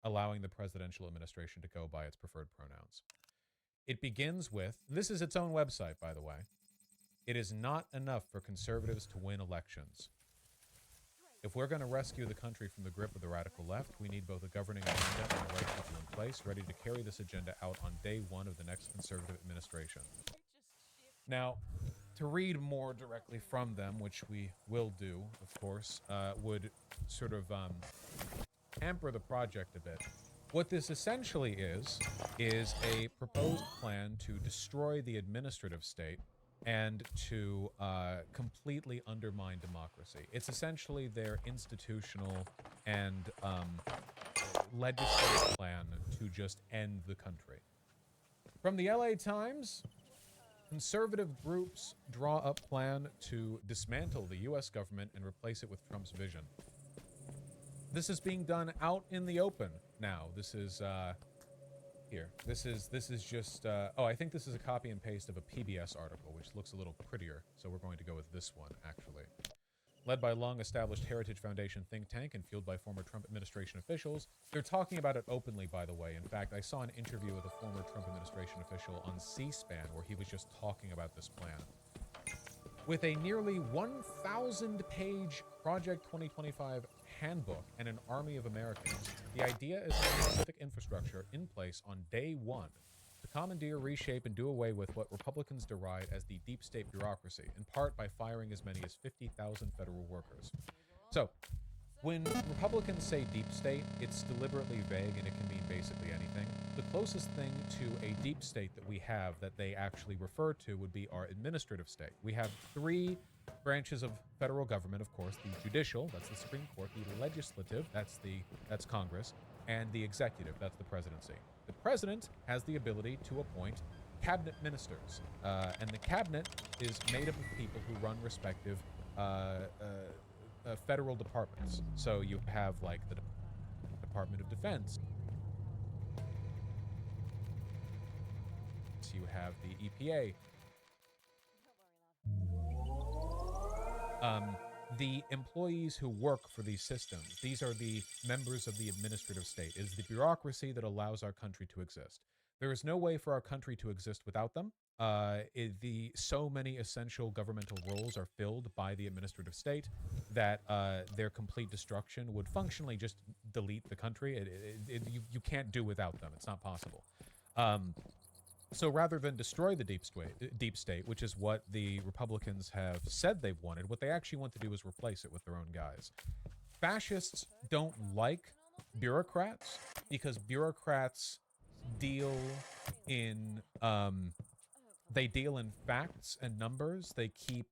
allowing the presidential administration to go by its preferred pronouns. It begins with, this is its own website, by the way. It is not enough for conservatives to win elections. If we're going to rescue the country from the grip of the radical left, we need both a governing agenda and the right people in place, ready to carry this agenda out on day one of the next conservative administration. Now, to read more directly from them, which we will do, of course, would sort of hamper the project a bit. What this essentially is a proposed plan to destroy the administrative state and to completely undermine democracy. It's essentially their institutional and legislative plan to just end the country. From the LA Times, conservative groups draw up plan to dismantle the U.S. government and replace it with Trump's vision. This is being done out in the open now. This is here. This is just oh, I think this is a copy and paste of a PBS article, which looks a little prettier. So we're going to go with this one, actually. Led by long-established Heritage Foundation think tank and fueled by former Trump administration officials. They're talking about it openly, by the way. In fact, I saw an interview with a former Trump administration official on C-SPAN where he was just talking about this plan. With a nearly 1,000-page Project 2025 handbook and an army of Americans, the idea is to have civic infrastructure in place on day one to commandeer, reshape, and do away with what Republicans deride as the deep state bureaucracy, in part by firing as many as 50,000 federal workers. So, when Republicans say deep state, it's deliberately vague and it can mean basically anything. The closest thing to a deep state that we have that they actually refer to would be our administrative state. We have three branches of federal government, of course: the judicial, that's the Supreme Court; the legislative, that's Congress; and the executive, that's the presidency. The president has the ability to appoint cabinet ministers, and the cabinet is made up of people who run respective federal departments. So you have like the Department of Defense. You have the EPA. The employees who work for these systems, these are the members of the administrative state. It is the bureaucracy that allows our country to exist. There is no way for our country to exist without them. So many essential governmental roles are filled by the administrative state that their complete destruction would functionally just delete the country. You can't do without them. It's not possible. So rather than destroy the deep state, which is what the Republicans have said they've wanted, what they actually want to do is replace it with their own guys. Fascists don't like bureaucrats because bureaucrats deal in facts and numbers. They keep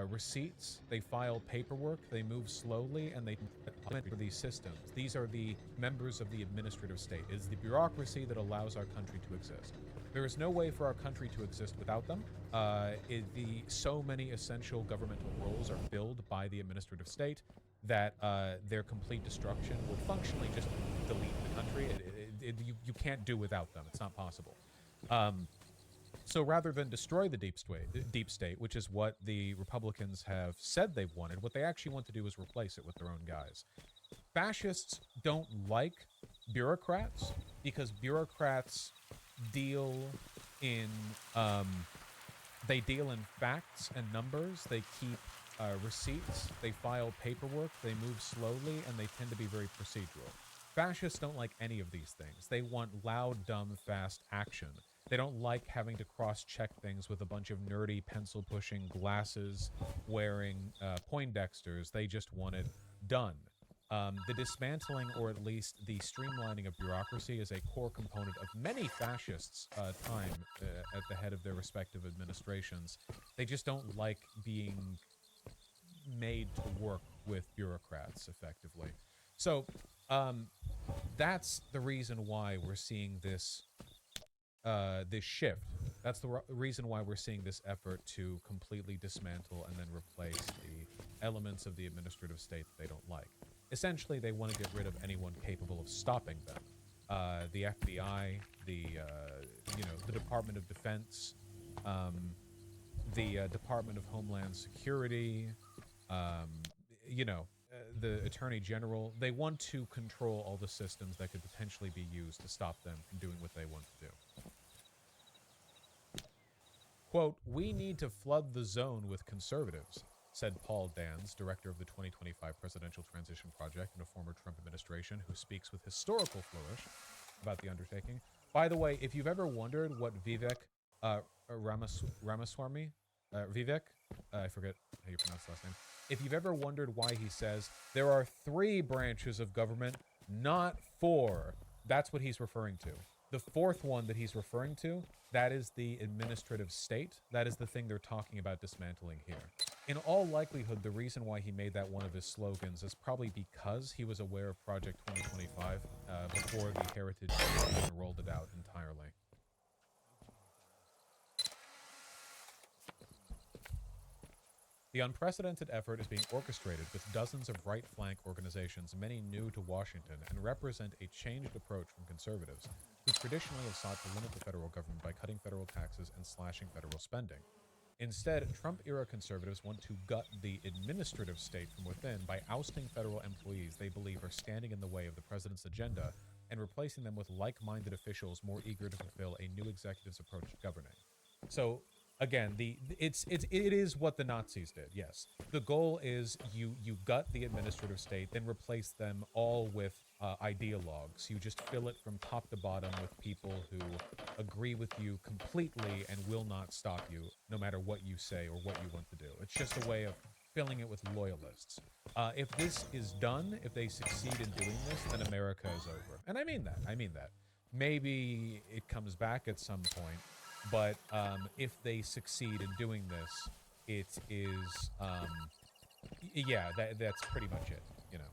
receipts, they file paperwork, they move slowly, and they for these systems. These are the members of the administrative state. It is the bureaucracy that allows our country to exist. There is no way for our country to exist without them. So many essential governmental roles are filled by the administrative state that their complete destruction would functionally just delete the country. You can't do without them. It's not possible. So rather than destroy the deep state, which is what the Republicans have said they've wanted, what they actually want to do is replace it with their own guys. Fascists don't like bureaucrats because bureaucrats deal in facts and numbers. They keep receipts. They file paperwork. They move slowly, and they tend to be very procedural. Fascists don't like any of these things. They want loud, dumb, fast action. They don't like having to cross-check things with a bunch of nerdy, pencil-pushing, glasses-wearing Poindexters. They just want it done. The dismantling, or at least the streamlining of bureaucracy, is a core component of many fascists' time at the head of their respective administrations. They just don't like being made to work with bureaucrats, effectively. So, that's the reason why we're seeing this shift. That's the reason why we're seeing this effort to completely dismantle and then replace the elements of the administrative state that they don't like. Essentially, they want to get rid of anyone capable of stopping them. The FBI, the Department of Defense, the Department of Homeland Security, the Attorney General. They want to control all the systems that could potentially be used to stop them from doing what they want to do. Quote, "We need to flood the zone with conservatives," said Paul Dans, director of the 2025 Presidential Transition Project in a former Trump administration, who speaks with historical flourish about the undertaking. By the way, if you've ever wondered what Vivek Ramaswamy, I forget how you pronounce the last name. If you've ever wondered why he says there are 3 branches of government, not 4, that's what he's referring to. The 4th one that he's referring to, that is the administrative state. That is the thing they're talking about dismantling here. In all likelihood, the reason why he made that one of his slogans is probably because he was aware of Project 2025 before the Heritage Foundation rolled it out entirely. The unprecedented effort is being orchestrated with dozens of right-flank organizations, many new to Washington, and represent a changed approach from conservatives, who traditionally have sought to limit the federal government by cutting federal taxes and slashing federal spending. Instead, Trump-era conservatives want to gut the administrative state from within by ousting federal employees they believe are standing in the way of the president's agenda and replacing them with like-minded officials more eager to fulfill a new executive's approach to governing. So, again, it is what the Nazis did, yes. The goal is you gut the administrative state, then replace them all with ideologues. You just fill it from top to bottom with people who agree with you completely and will not stop you, no matter what you say or what you want to do. It's just a way of filling it with loyalists. If this is done, if they succeed in doing this, then America is over. And I mean that. Maybe it comes back at some point. But if they succeed in doing this, it is, that's pretty much it, you know.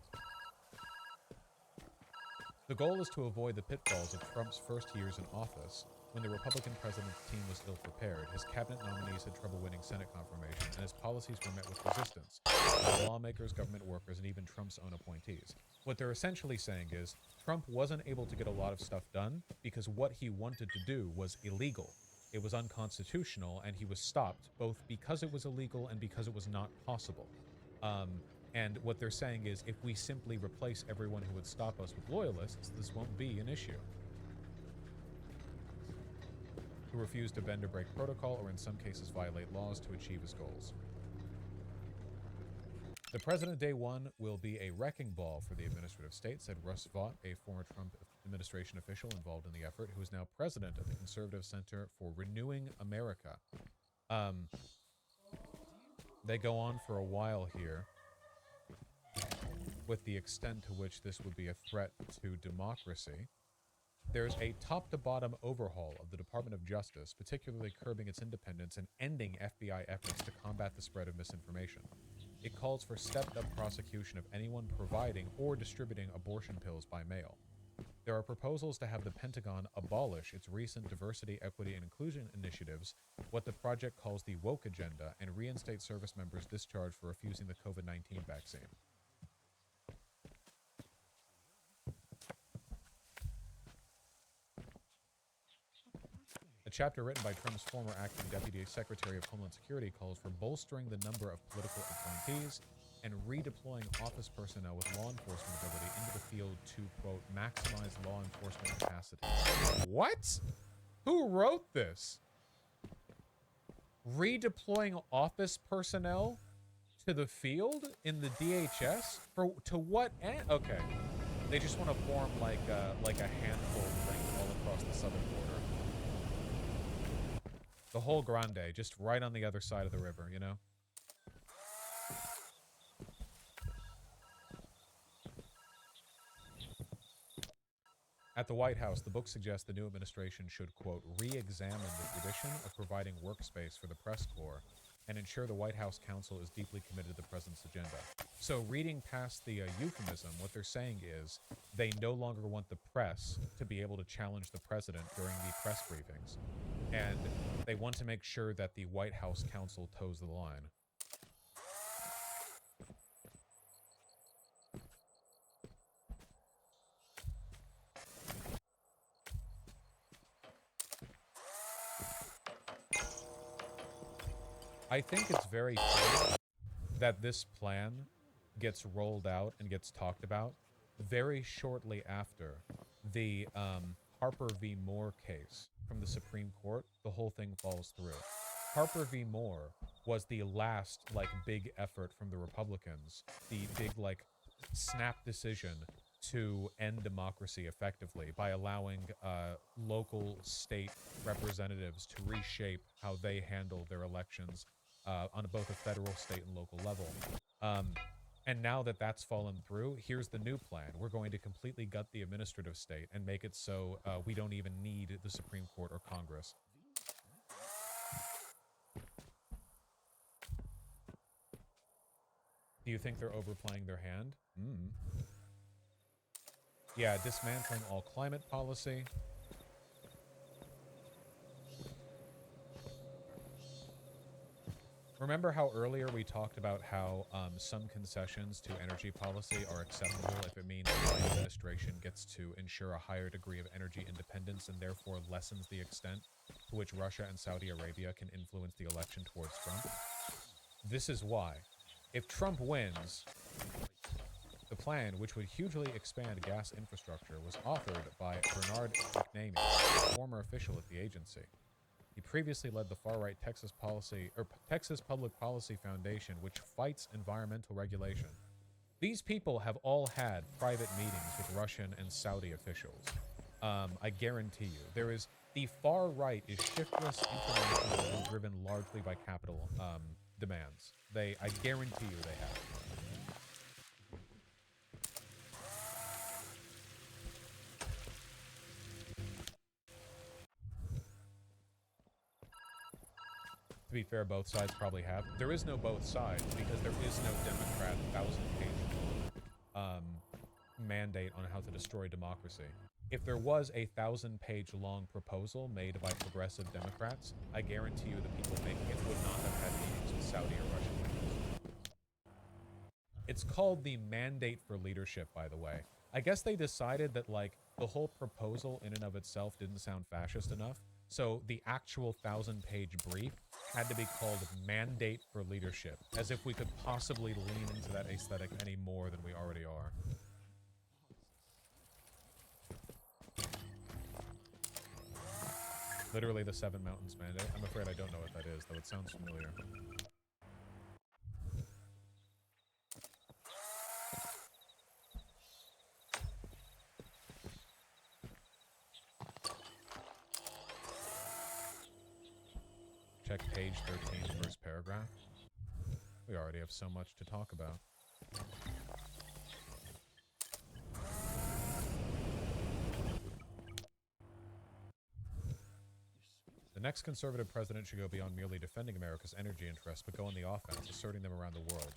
The goal is to avoid the pitfalls of Trump's first years in office, when the Republican president's team was ill-prepared, his cabinet nominees had trouble winning Senate confirmation, and his policies were met with resistance by lawmakers, government workers, and even Trump's own appointees. What they're essentially saying is, Trump wasn't able to get a lot of stuff done because what he wanted to do was illegal. It was unconstitutional, and he was stopped, both because it was illegal and because it was not possible. And what they're saying is, if we simply replace everyone who would stop us with loyalists, this won't be an issue. Who refuse to bend or break protocol, or in some cases violate laws to achieve his goals. The president day one will be a wrecking ball for the administrative state, said Russ Vought, a former Trump administration official involved in the effort, who is now president of the Conservative Center for Renewing America. They go on for a while here with the extent to which this would be a threat to democracy. There's a top-to-bottom overhaul of the Department of Justice, particularly curbing its independence and ending FBI efforts to combat the spread of misinformation. It calls for stepped-up prosecution of anyone providing or distributing abortion pills by mail. There are proposals to have the Pentagon abolish its recent diversity, equity, and inclusion initiatives, what the project calls the woke agenda, and reinstate service members discharged for refusing the COVID-19 vaccine. A chapter written by Trump's former acting Deputy Secretary of Homeland Security calls for bolstering the number of political appointees and redeploying office personnel with law enforcement ability into the field to, quote, maximize law enforcement capacity. What? Who wrote this? Redeploying office personnel to the field in the DHS? To what end? Okay. They just want to form like a handful thing all across the southern border. The whole Grande, just right on the other side of the river, you know? At the White House, the book suggests the new administration should, quote, re-examine the tradition of providing workspace for the press corps and ensure the White House counsel is deeply committed to the president's agenda. So reading past the euphemism, what they're saying is they no longer want the press to be able to challenge the president during the press briefings. And they want to make sure that the White House counsel toes the line. I think it's very clear that this plan gets rolled out and gets talked about very shortly after the Harper v. Moore case from the Supreme Court. The whole thing falls through. Harper v. Moore was the last, like, big effort from the Republicans, the big, like, snap decision to end democracy effectively by allowing local state representatives to reshape how they handle their elections on both a federal, state, and local level. And now that that's fallen through, here's the new plan. We're going to completely gut the administrative state and make it so we don't even need the Supreme Court or Congress. Do you think they're overplaying their hand? Yeah, dismantling all climate policy. Remember how earlier we talked about how some concessions to energy policy are acceptable if it means the Biden administration gets to ensure a higher degree of energy independence and therefore lessens the extent to which Russia and Saudi Arabia can influence the election towards Trump? This is why. If Trump wins, the plan, which would hugely expand gas infrastructure, was authored by Bernard McNamee, a former official at the agency. He previously led the far-right Texas Public Policy Foundation, which fights environmental regulation. These people have all had private meetings with Russian and Saudi officials. I guarantee you. The far right is shiftless, international, and driven largely by capital demands. I guarantee you they have. To be fair, both sides probably have. There is no both sides because there is no Democrat 1,000-page mandate on how to destroy democracy. If there was a 1,000-page long proposal made by progressive Democrats, I guarantee you the people making it would not have had meetings with Saudi or Russian leaders. It's called the Mandate for Leadership, by the way. I guess they decided that, like, the whole proposal in and of itself didn't sound fascist enough, so the actual 1,000-page brief had to be called Mandate for Leadership, as if we could possibly lean into that aesthetic any more than we already are. Literally the Seven Mountains Mandate. I'm afraid I don't know what that is, though it sounds familiar. Check page 13, first paragraph. We already have so much to talk about. The next conservative president should go beyond merely defending America's energy interests, but go on the offense, asserting them around the world.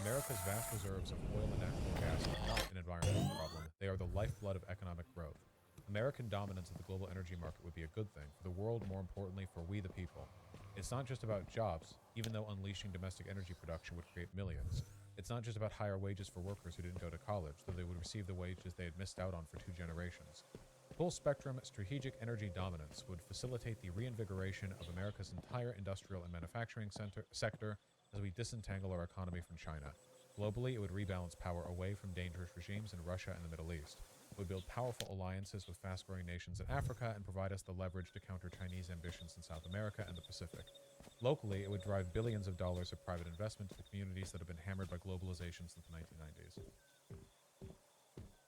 America's vast reserves of oil and natural gas are not an environmental problem. They are the lifeblood of economic growth. American dominance of the global energy market would be a good thing, for the world, more importantly, for we the people. It's not just about jobs, even though unleashing domestic energy production would create millions. It's not just about higher wages for workers who didn't go to college, though they would receive the wages they had missed out on for 2 generations. Full-spectrum strategic energy dominance would facilitate the reinvigoration of America's entire industrial and manufacturing sector as we disentangle our economy from China. Globally, it would rebalance power away from dangerous regimes in Russia and the Middle East. It would build powerful alliances with fast-growing nations in Africa and provide us the leverage to counter Chinese ambitions in South America and the Pacific. Locally, it would drive billions of dollars of private investment to the communities that have been hammered by globalization since the 1990s.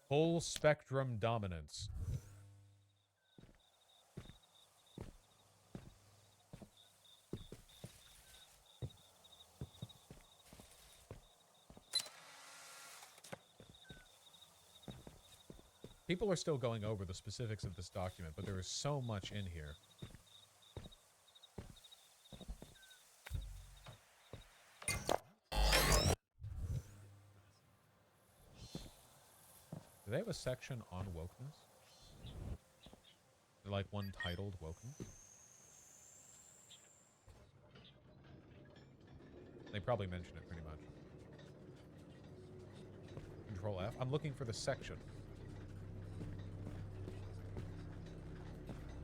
Full-spectrum dominance. People are still going over the specifics of this document, but there is so much in here. Do they have a section on wokeness? Like one titled wokeness? They probably mention it pretty much. Control F. I'm looking for the section.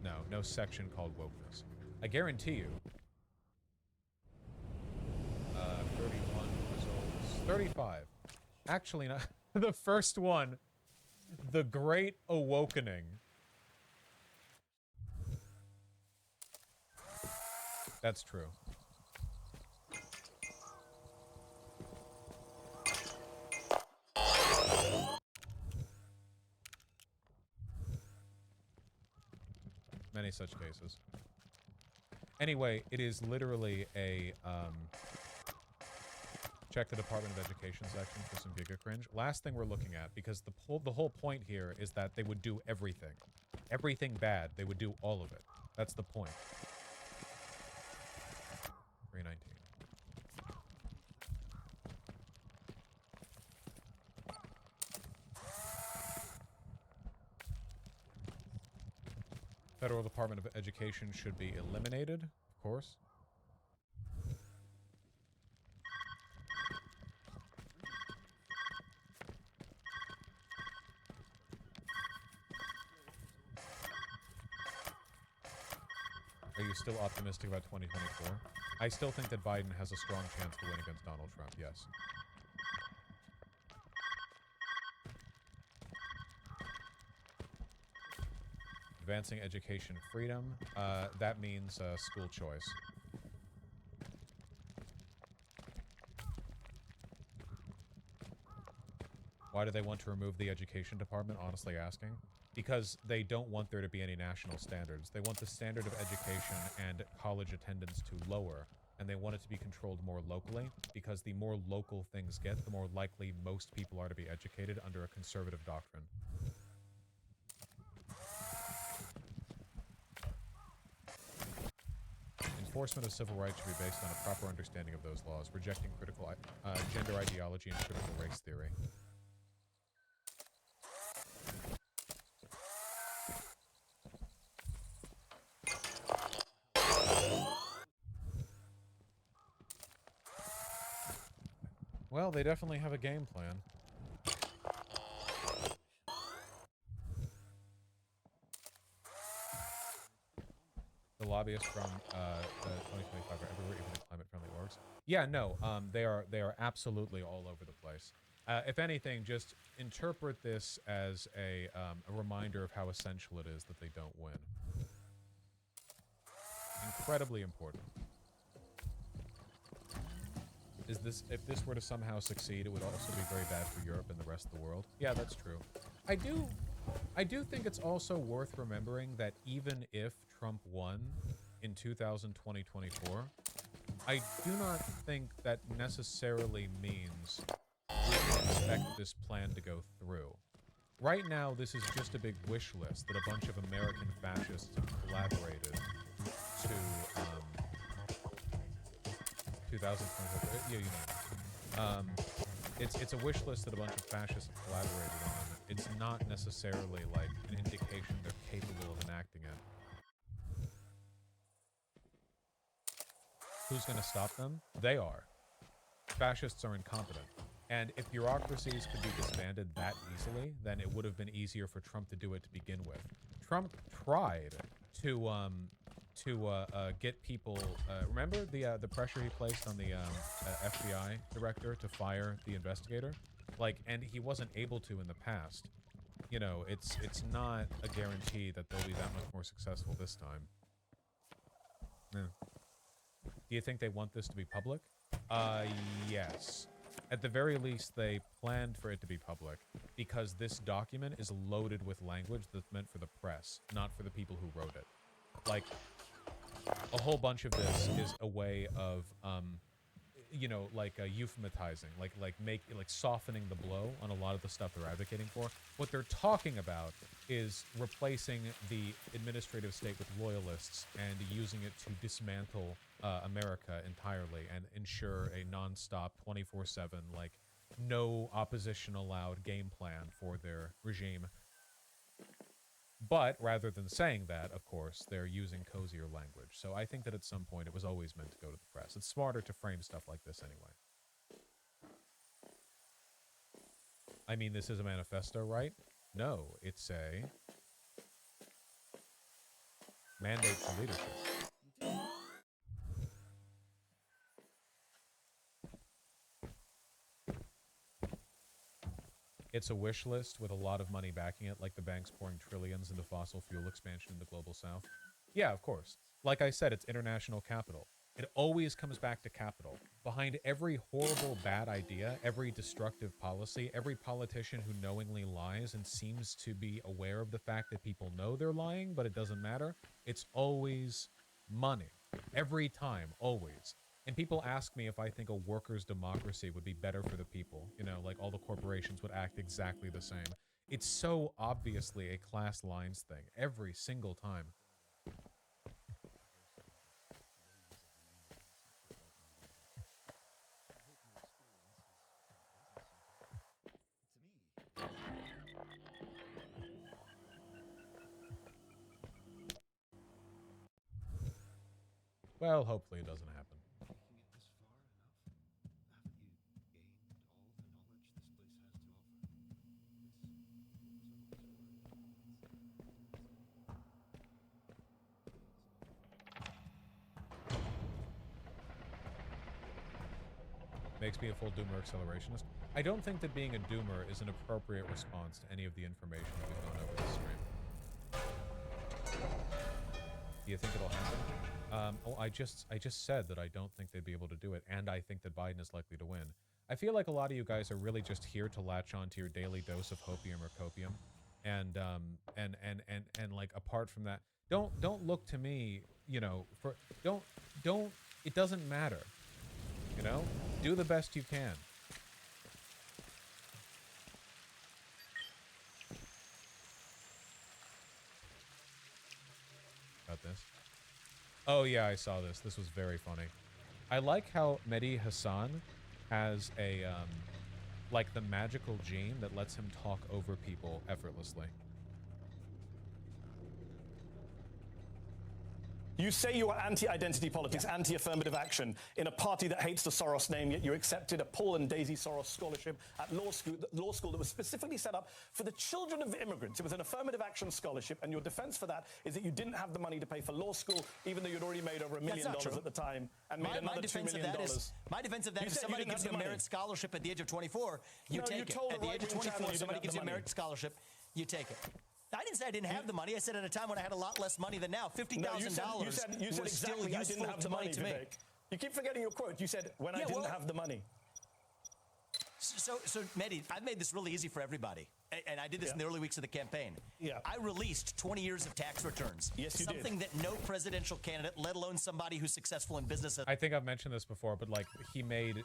No, no section called wokeness. I guarantee you. 31 results. 35. Actually, not. The first one. The Great Awakening. That's true. Many such cases. Anyway, it is literally a, check the Department of Education section for some Giga Cringe. Last thing we're looking at, because the whole point here is that they would do everything. Everything bad, they would do all of it. That's the point. 319. Federal Department of Education should be eliminated, of course. Are you still optimistic about 2024? I still think that Biden has a strong chance to win against Donald Trump, yes. Advancing education freedom, that means school choice. Why do they want to remove the education department, honestly asking? Because they don't want there to be any national standards. They want the standard of education and college attendance to lower, and they want it to be controlled more locally, because the more local things get, the more likely most people are to be educated under a conservative doctrine. Enforcement of civil rights should be based on a proper understanding of those laws, rejecting critical gender ideology and critical race theory. Well, they definitely have a game plan. The lobbyists from the 2025 are everywhere, even the climate-friendly orgs. Yeah, no, they are absolutely all over the place. If anything, just interpret this as a reminder of how essential it is that they don't win. Incredibly important. If this were to somehow succeed, it would also be very bad for Europe and the rest of the world. Yeah, that's true. I do think it's also worth remembering that even if Trump won in 2024, I do not think that necessarily means we can expect this plan to go through. Right now, this is just a big wish list that a bunch of American fascists have collaborated to 2024. Yeah, you know. It's a wish list that a bunch of fascists have collaborated on. It's not necessarily like an indication they're capable of enacting it. Who's going to stop them? They are. Fascists are incompetent. And if bureaucracies could be disbanded that easily, then it would have been easier for Trump to do it to begin with. Trump tried to get people. Remember the pressure he placed on the FBI director to fire the investigator, like, and he wasn't able to in the past. You know, it's not a guarantee that they'll be that much more successful this time. Yeah. Do you think they want this to be public? Yes. At the very least, they planned for it to be public because this document is loaded with language that's meant for the press, not for the people who wrote it. Like, a whole bunch of this is a way of, you know, like euphematizing, like softening the blow on a lot of the stuff they're advocating for. What they're talking about is replacing the administrative state with loyalists and using it to dismantle America entirely and ensure a non-stop 24/7, like, no opposition allowed game plan for their regime. But rather than saying that, of course, they're using cozier language. So I think that at some point it was always meant to go to the press. It's smarter to frame stuff like this anyway. I mean, this is a manifesto, right? No, it's a mandate for leadership. It's a wish list with a lot of money backing it, like the banks pouring trillions into fossil fuel expansion in the global south. Yeah, of course. Like I said, it's international capital. It always comes back to capital. Behind every horrible, bad idea, every destructive policy, every politician who knowingly lies and seems to be aware of the fact that people know they're lying, but it doesn't matter, it's always money. Every time, always. And people ask me if I think a workers' democracy would be better for the people. You know, like all the corporations would act exactly the same. It's so obviously a class lines thing, every single time. Well, hopefully it doesn't happen. Makes me a full doomer accelerationist. I don't think that being a doomer is an appropriate response to any of the information that we've gone over this stream. Do you think it'll happen? I just said that I don't think they'd be able to do it, and I think that Biden is likely to win. I feel like a lot of you guys are really just here to latch on to your daily dose of hopium or copium, and like, apart from that, don't look to me, you know, for don't. It doesn't matter. You know, do the best you can. About this. Oh yeah, I saw this. This was very funny. I like how Mehdi Hassan has a, like, the magical gene that lets him talk over people effortlessly. You say you are anti-identity politics, anti-affirmative action in a party that hates the Soros name, yet you accepted a Paul and Daisy Soros scholarship at law school that was specifically set up for the children of immigrants. It was an affirmative action scholarship, and your defense for that is that you didn't have the money to pay for law school, even though you'd already made over $1 million at the time, and made another $2 million. My defense of that is somebody gives you a merit scholarship at the age of 24, you take it. At the age of 24, somebody gives you a merit scholarship, you take it. I didn't say I didn't have the money. I said at a time when I had a lot less money than now, $50,000 you said was exactly, still I didn't have the money to me. You keep forgetting your quote. You said, when I didn't have the money. So Mehdi, I've made this really easy for everybody. And I did this in the early weeks of the campaign. Yeah. I released 20 years of tax returns. Yes, you did. Something that no presidential candidate, let alone somebody who's successful in business. I think I've mentioned this before, but like, he made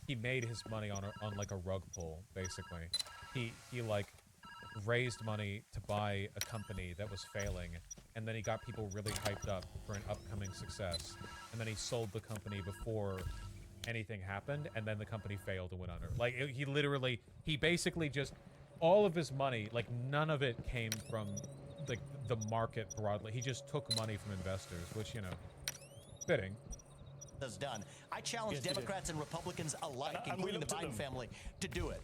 his money on like a rug pull, basically. He like raised money to buy a company that was failing, and then he got people really hyped up for an upcoming success, and then he sold the company before anything happened, and then the company failed and went under. Like, he basically just, all of his money, like, none of it came from, like, the market broadly. He just took money from investors, which, you know, fitting. Has done. I challenge Democrats and Republicans alike, including the Biden family, to do it.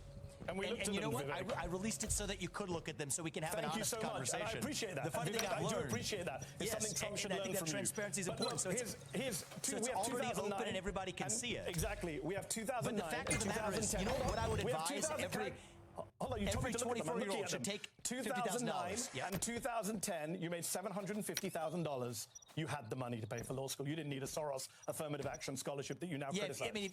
And you know what? I released it so that you could look at them, so we can have an honest conversation. And I appreciate that. The funny thing I've learned, I do appreciate that. It's something Trump should learn from you. I think that transparency is important. So it's already open and everybody can see it. Exactly. We have 2009. But the fact of the matter is, you know what I would advise every 24-year-old should take $50,000. And 2010, you made $750,000. You had the money to pay for law school. You didn't need a Soros affirmative action scholarship that you now criticize. I mean,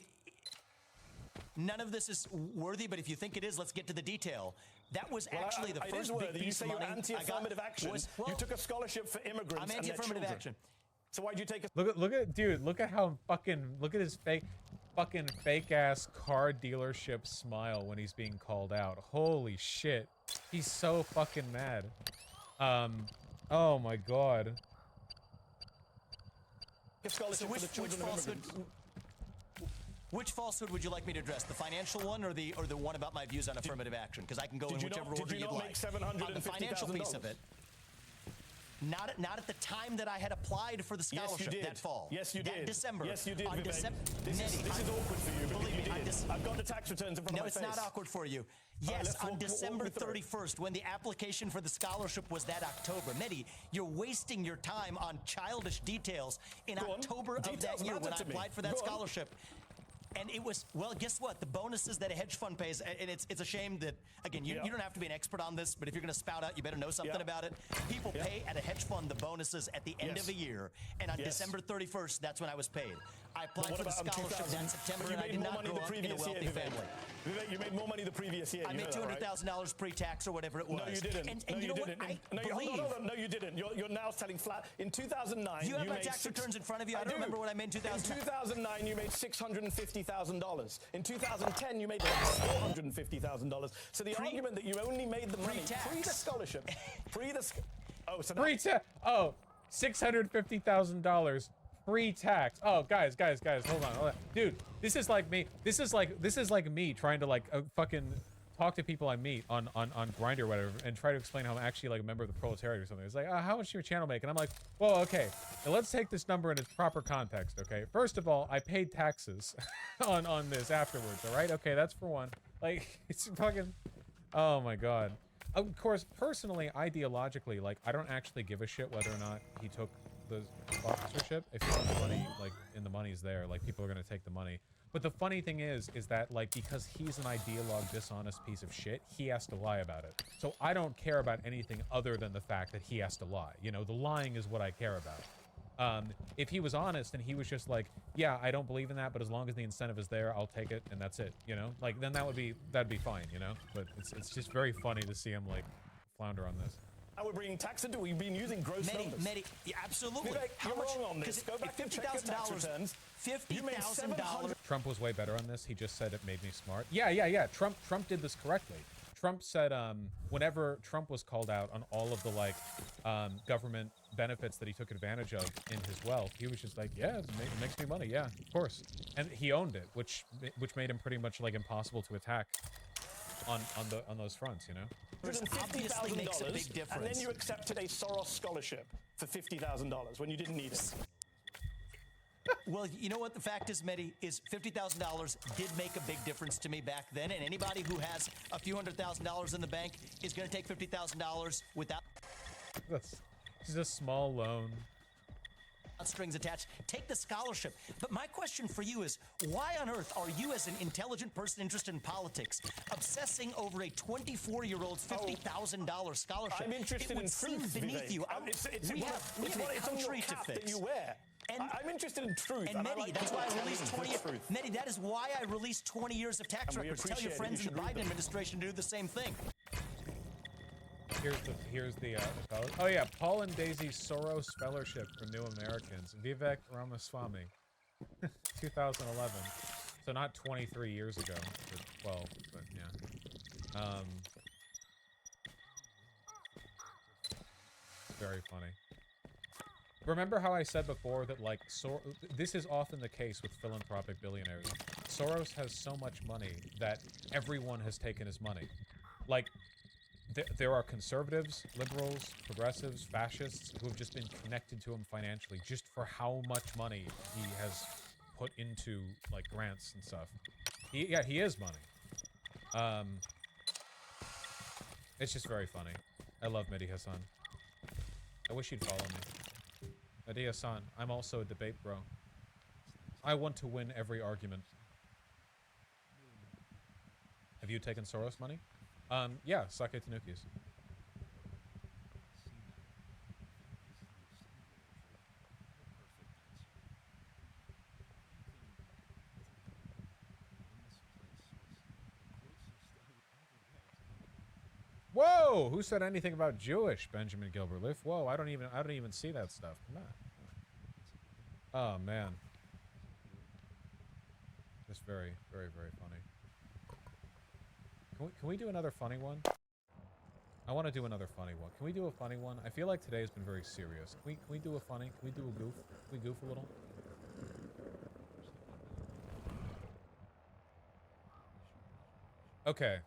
none of this is worthy, but if you think it is, let's get to the detail. That was actually the first big piece of money. You say you're anti-affirmative action. You took a scholarship for immigrants. I'm anti-affirmative action. So why'd you take a... Look at how look at his fake ass car dealership smile when he's being called out. Holy shit. He's so fucking mad. Oh my god. So which falsehood would you like me to address? The financial one or the one about my views on affirmative action? Because I can go in whichever order you'd like. On the financial piece of it. Not at the time that I had applied for the scholarship that fall. Yes, you did. That December. Yes, you did. On December. This is awkward for you. Believe me, I've got the tax returns in front of my face. No, it's not awkward for you. Yes, on December 31st, when the application for the scholarship was that October. Mehdi, you're wasting your time on childish details in October of that year when I applied for that scholarship. And it was, well, guess what? The bonuses that a hedge fund pays, and it's a shame that, again, you don't have to be an expert on this, but if you're going to spout out, you better know something about it. People pay at a hedge fund the bonuses at the end of a year, and on December 31st, that's when I was paid. I applied for the scholarship that September, and I did not grow up in a wealthy family. Vivek, you made more money the previous year. I made $200,000 pre-tax or whatever it was. No, you didn't. And you know what? I believe. No, you didn't. You're now telling flat. In 2009, you have my tax returns in front of you. I don't remember what I made in 2009. In 2009, you made $650,000. In 2010, you made $450,000. So the argument that you only made the money pre the scholarship, $650,000 pre-tax. Oh, guys, hold on. Dude, this is like me. This is like me trying to fucking talk to people I meet on Grindr or whatever and try to explain how I'm actually like a member of the proletariat or something. It's like, how much does your channel make? And I'm like, well, okay, now let's take this number in its proper context, okay? First of all, I paid taxes on this afterwards, all right? Okay, that's for one. Like, it's fucking, oh my god. Of course, personally, ideologically, like, I don't actually give a shit whether or not he took the sponsorship. If you want the money, like, and the money's there, like, people are gonna take the money. But the funny thing is that, like, because he's an ideologue, dishonest piece of shit, he has to lie about it. So I don't care about anything other than the fact that he has to lie. You know, the lying is what I care about. If he was honest and he was just like, yeah, I don't believe in that, but as long as the incentive is there, I'll take it, and that's it, you know? Like, then that'd be fine, you know? But it's just very funny to see him, like, flounder on this. We're bringing tax into it. We've been using gross numbers. Yeah, absolutely. Vivek, you're wrong on this. Go back and check your tax returns. $50,000. Trump was way better on this. He just said it made me smart. Yeah. Trump did this correctly. Trump said whenever Trump was called out on all of the like government benefits that he took advantage of in his wealth, he was just like, yeah, it makes me money. Yeah, of course. And he owned it, which made him pretty much like impossible to attack on those fronts, you know? Obviously makes a big difference. And then you accepted a Soros scholarship for $50,000 when you didn't need it. Well, you know what the fact is, Mehdi, is $50,000 did make a big difference to me back then, and anybody who has a few $100,000 in the bank is going to take $50,000 without... That's just a small loan. Strings attached. Take the scholarship. But my question for you is, why on earth are you, as an intelligent person interested in politics, obsessing over a 24-year-old's $50,000 scholarship? I'm interested in truth, beneath you. We have a country to fix. That you wear. And I'm interested in truth. And Mehdi, that's why I released 20. Mehdi, that is why I released 20 years of tax records. Tell your friends in the Biden administration to do the same thing. Here's the fellow. Oh yeah, Paul and Daisy Soros Fellowship for New Americans. Vivek Ramaswamy, 2011. So not 23 years ago, but 12. But yeah. very funny. Remember how I said before that, like, this is often the case with philanthropic billionaires. Soros has so much money that everyone has taken his money. Like, there are conservatives, liberals, progressives, fascists who have just been connected to him financially just for how much money he has put into, like, grants and stuff. Yeah, he is money. It's just very funny. I love Mehdi Hassan. I wish you'd follow me. Mehdi Hassan, I'm also a debate bro. I want to win every argument. Have you taken Soros money? Yeah, Sake Tanuki's. Whoa! Who said anything about Jewish, Benjamin Gilbert Liff? Whoa, I don't even see that stuff. Come on. Oh man. Just very, very, very funny. Can we do another funny one? I want to do another funny one. Can we do a funny one? I feel like today has been very serious. Can we do a funny? Can we do a goof? Can we goof a little? Okay.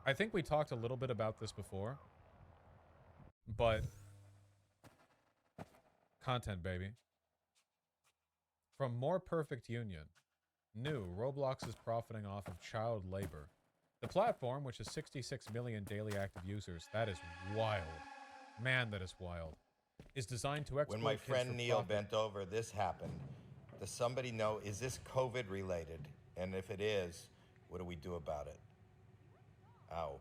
I think we talked a little bit about this before, but content, baby. From More Perfect Union. New, Roblox is profiting off of child labor. The platform, which has 66 million daily active users, that is wild. Man, that is wild. Is designed to exploit When my kids friend for Neil profit. bent over, this happened. Does somebody know, is this COVID related? And if it is, what do we do about it? Ow.